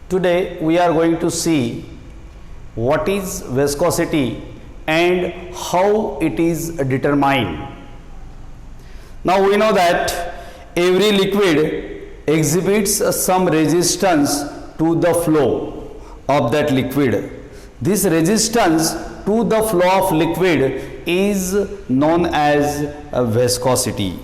Today we are going to see what is viscosity and how it is determined. Now we know that every liquid exhibits some resistance to the flow of that liquid. This resistance to the flow of liquid is known as viscosity,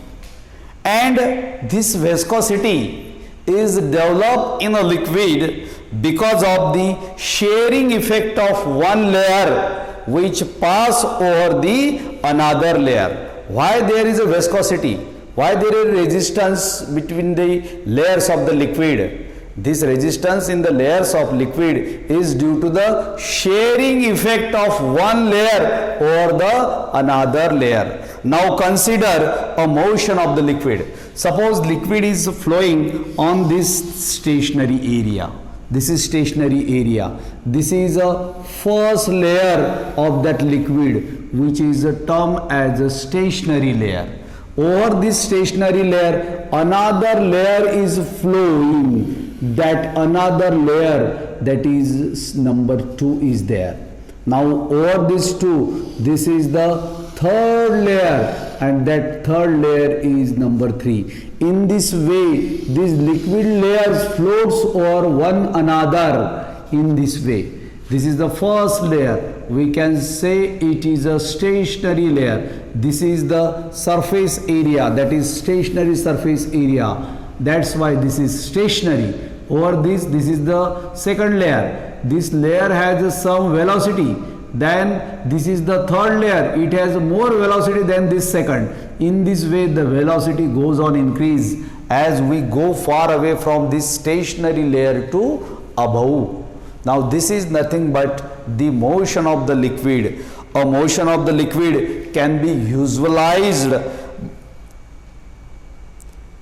and this viscosity is developed in a liquid because of the shearing effect of one layer which pass over the another layer. Why there is a viscosity? Why there is resistance between the layers of the liquid? This resistance in the layers of liquid is due to the shearing effect of one layer over the another layer. Now consider a motion of the liquid. Suppose liquid is flowing on this stationary area. This is stationary area. This is a first layer of that liquid, which is termed as a stationary layer. Over this stationary layer, another layer is flowing. That another layer, that is number 2, is there. Now over this 2, this is the third layer, and that third layer is number 3. In this way, these liquid layers floats over one another in this way. This is the first layer. We can say it is a stationary layer. This is the surface area, that is stationary surface area. That's why this is stationary. Over this is the second layer. This layer has some velocity. Then this is the third layer. It has more velocity than this second. In this way, the velocity goes on increase as we go far away from this stationary layer to above. Now this is nothing but the motion of the liquid. A motion of the liquid can be visualized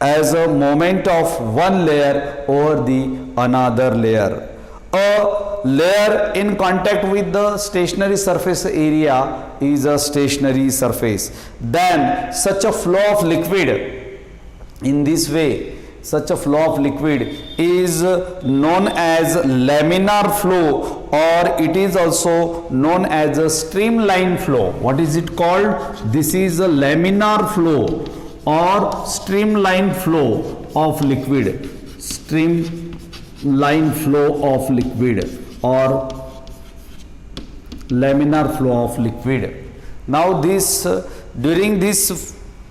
as a moment of one layer over the another layer. A layer in contact with the stationary surface area is a stationary surface. Then such a flow of liquid, in this way, such a flow of liquid is known as laminar flow, or it is also known as a streamline flow. What is it called? This is a laminar flow or streamline flow of liquid. Streamline flow of liquid or laminar flow of liquid. Now this during this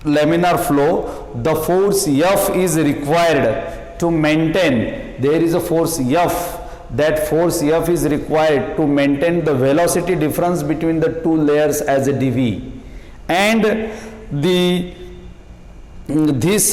laminar flow, the force F is required to maintain. There is a force F. That force F is required to maintain the velocity difference between the two layers as a dV, and this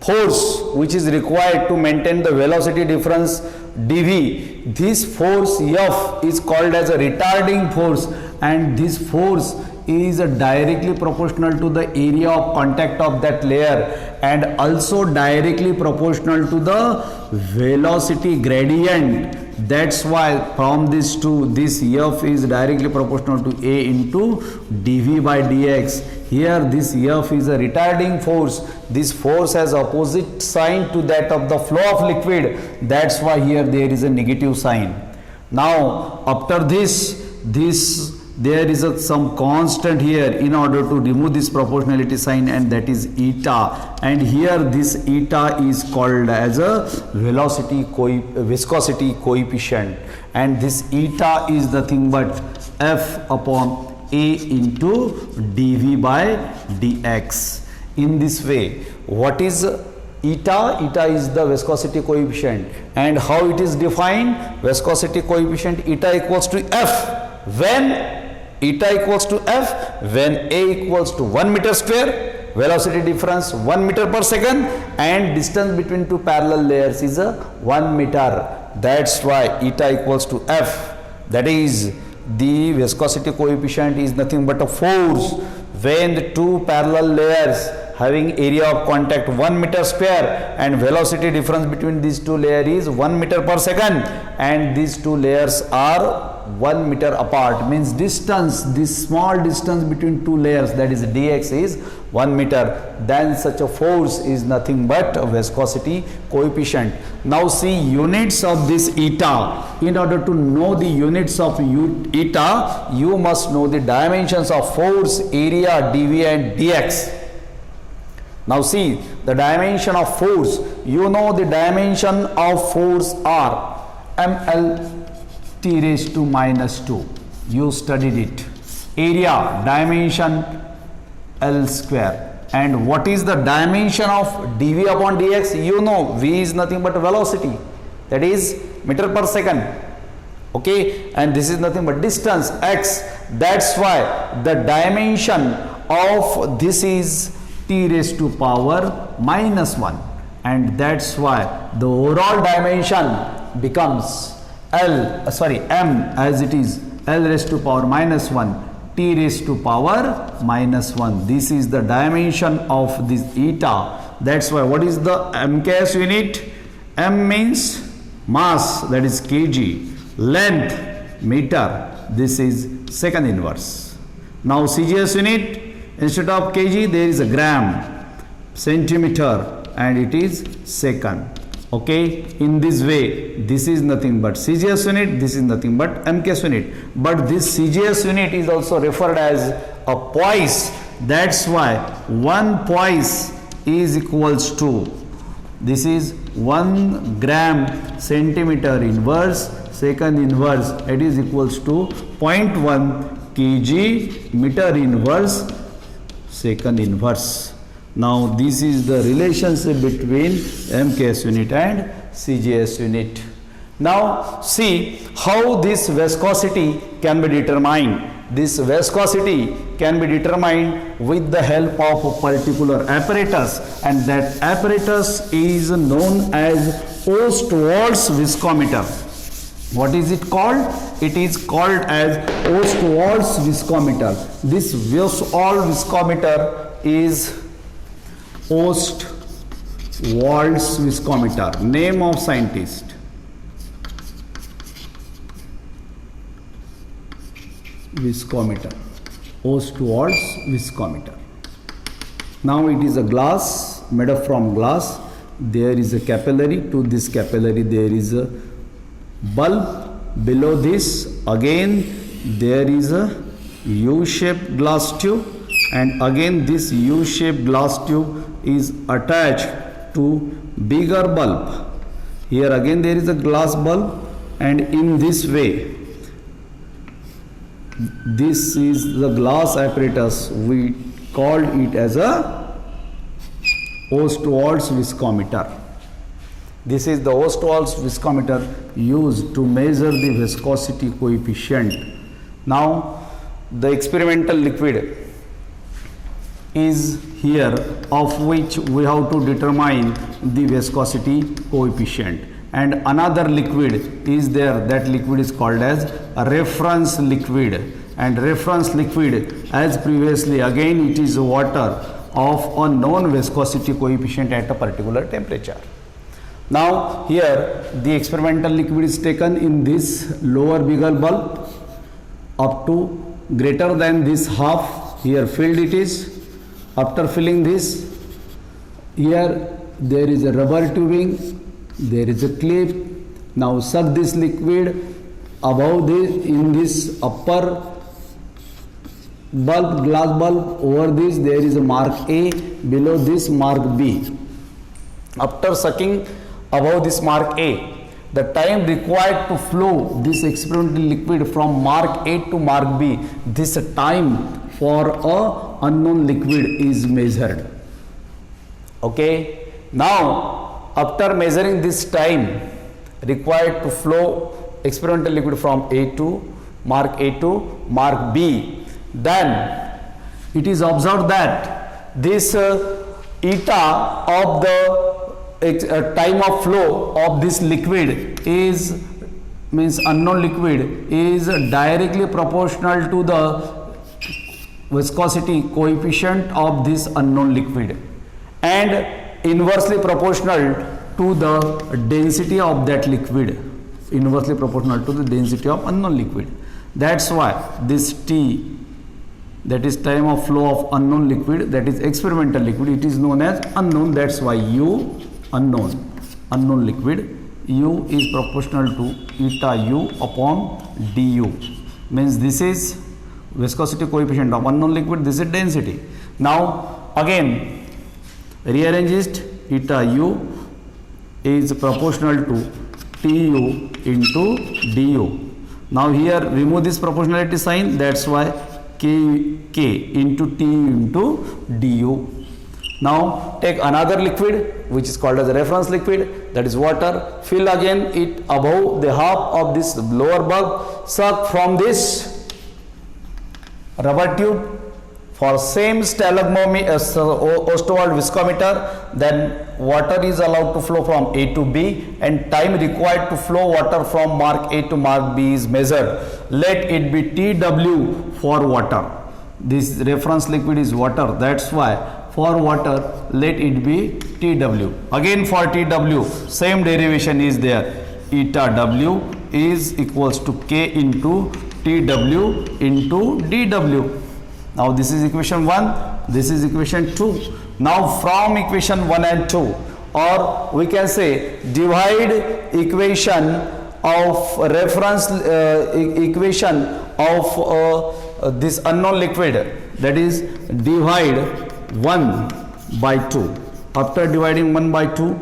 force which is required to maintain the velocity difference dV, this force F is called as a retarding force, and this force is directly proportional to the area of contact of that layer and also directly proportional to the velocity gradient. That's why from this to this F is directly proportional to A into dV by dx. Here this F is a retarding force. This force has opposite sign to that of the flow of liquid. That's why here there is a negative sign. Now after this there is some constant here in order to remove this proportionality sign, and that is eta, and here this eta is called as a viscosity coefficient, and this eta is nothing but F upon A into dV by dx. In this way, what is eta? Eta is the viscosity coefficient, and how it is defined? Viscosity coefficient eta equals to F when eta equals to F when A equals to 1 meter square, velocity difference 1 meter per second, and distance between two parallel layers is a 1 meter. That's why eta equals to F. That is, the viscosity coefficient is nothing but a force when the two parallel layers having area of contact 1 meter square and velocity difference between these two layers is 1 meter per second, and these two layers are 1 meter apart, means distance, this small distance between two layers, that is dx, is 1 meter, then such a force is nothing but a viscosity coefficient. Now see units of this eta. In order to know the units of eta, you must know the dimensions of force, area, dv and dx. Now see the dimension of force. You know the dimension of force are ml t raised to minus 2. You studied it. Area dimension L square. And what is the dimension of dv upon dx? You know v is nothing but velocity, that is meter per second. Okay, and this is nothing but distance x. That's why the dimension of this is t raised to power minus 1, and that's why the overall dimension becomes m, as it is L raised to power minus 1 t raised to power minus 1. This is the dimension of this eta. That's why what is the MKS unit? M means mass, that is kg, length meter, this is second inverse. Now CGS unit, instead of kg there is a gram, centimeter, and it is second. Okay, in this way this is nothing but CGS unit, this is nothing but MKS unit, but this CGS unit is also referred as a poise. That's why 1 poise is equals to, this is 1 gram centimeter inverse second inverse, it is equals to 0.1 kg meter inverse second inverse. Now this is the relationship between MKS unit and CGS unit. Now see how this viscosity can be determined. This viscosity can be determined with the help of a particular apparatus, and that apparatus is known as Ostwald's viscometer. What is it called? It is called as Ostwald's viscometer. This Ostwald viscometer is Ostwald's viscometer, name of scientist. Viscometer, Ostwald's viscometer. Now it is a glass, made up from glass. There is a capillary. To this capillary there is a bulb. Below this again there is a U-shaped glass tube, and again this U-shaped glass tube is attached to bigger bulb. Here again there is a glass bulb, and in this way this is the glass apparatus. We called it as a Ostwald's viscometer. This is the Ostwald's viscometer used to measure the viscosity coefficient. Now the experimental liquid is here, of which we have to determine the viscosity coefficient, and another liquid is there. That liquid is called as a reference liquid, and reference liquid, as previously, again it is water of a known viscosity coefficient at a particular temperature. Now here the experimental liquid is taken in this lower bigger bulb up to greater than this half. Here filled it is. After filling this, here there is a rubber tubing, there is a clip. Now suck this liquid above this, in this upper bulb, glass bulb. Over this there is a mark A, below this mark B. After sucking above this mark A, the time required to flow this experimental liquid from mark A to mark B, this time for a unknown liquid is measured. Okay, now after measuring this time required to flow experimental liquid from A to mark B, then it is observed that this eta of the time of flow of this liquid is, means unknown liquid, is directly proportional to the viscosity coefficient of this unknown liquid. and inversely proportional to the density of that liquid, inversely proportional to the density of unknown liquid. That's why this T, that is time of flow of unknown liquid, that is experimental liquid, it is known as unknown. That's why U, unknown liquid, U is proportional to eta U upon du. Means this is viscosity coefficient of unknown liquid, this is density. Now again rearrange it, eta U is proportional to Tu into du. Now here remove this proportionality sign, that's why K into Tu into du. Now take another liquid which is called as a reference liquid, that is water. Fill again it above the half of this lower bulb, suck from this rubber tube for same Ostwald viscometer. Then water is allowed to flow from A to B and time required to flow water from mark A to mark B is measured. Let it be TW for water. This reference liquid is water, that's why for water let it be TW. Again for TW same derivation is there, eta W is equals to K into TW into dW. Now this is equation 1, this is equation 2. Now from equation 1 and 2, or we can say divide equation of reference equation of this unknown liquid, that is divide 1 by 2. After dividing 1 by 2,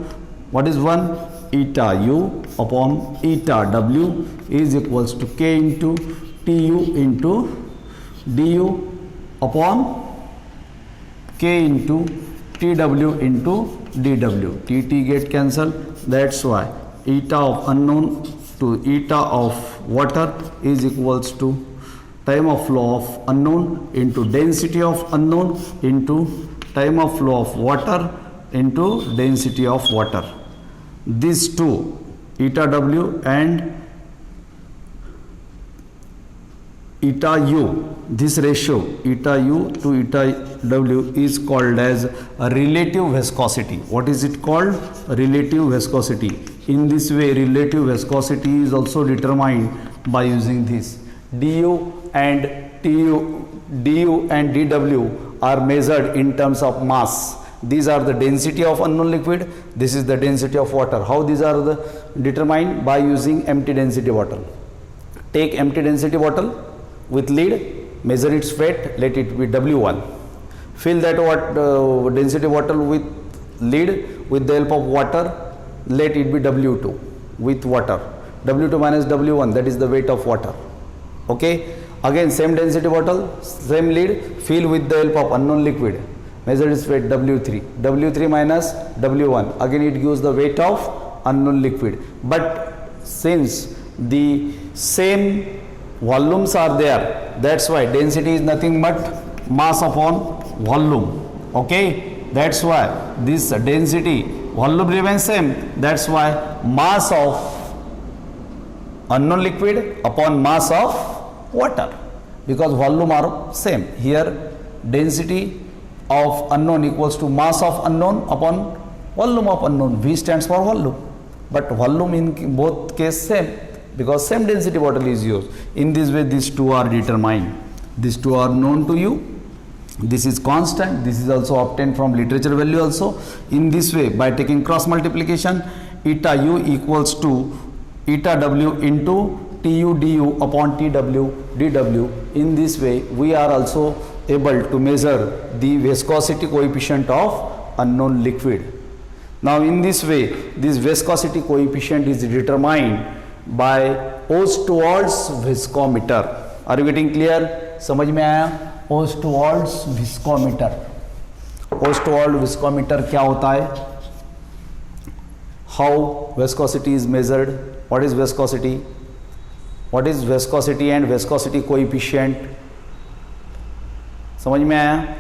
what is 1? Eta U upon eta W is equals to K into Tu into du upon K into TW into dW. TT get cancelled, that's why eta of unknown to eta of water is equals to time of flow of unknown into density of unknown into time of flow of water into density of water. These two, eta W and eta U, this ratio eta U to eta W is called as a relative viscosity. What is it called? Relative viscosity. In this way relative viscosity is also determined by using this. du and dW are measured in terms of mass. These are the density of unknown liquid, this is the density of water. How these are determined? By using empty density bottle. Take empty density bottle with lid, measure its weight, let it be W1. Fill that density bottle with lid with the help of water, let it be W2 with water. W2 minus W1, that is the weight of water. Okay, again same density bottle, same lid, fill with the help of unknown liquid, measure its weight W3. W3 minus W1, again it gives the weight of unknown liquid. But since the same volumes are there, that's why density is nothing but mass upon volume. Okay, that's why this density, volume remains same, that's why mass of unknown liquid upon mass of water, because volume are same. Here density of unknown equals to mass of unknown upon volume of unknown. V stands for volume, but volume in both case same, because same density bottle is used. In this way these two are determined. These two are known to you. This is constant, this is also obtained from literature value also. In this way, by taking cross multiplication, eta U equals to eta W into Tu du upon Tw dW. In this way we are also able to measure the viscosity coefficient of unknown liquid. Now in this way this viscosity coefficient is determined by Ostwald's viscometer. Are you getting clear? समझ में आया? Ostwald's viscometer. Ostwald viscometer क्या होता है? How viscosity is measured? What is viscosity? What is viscosity and viscosity coefficient? समझ में आया?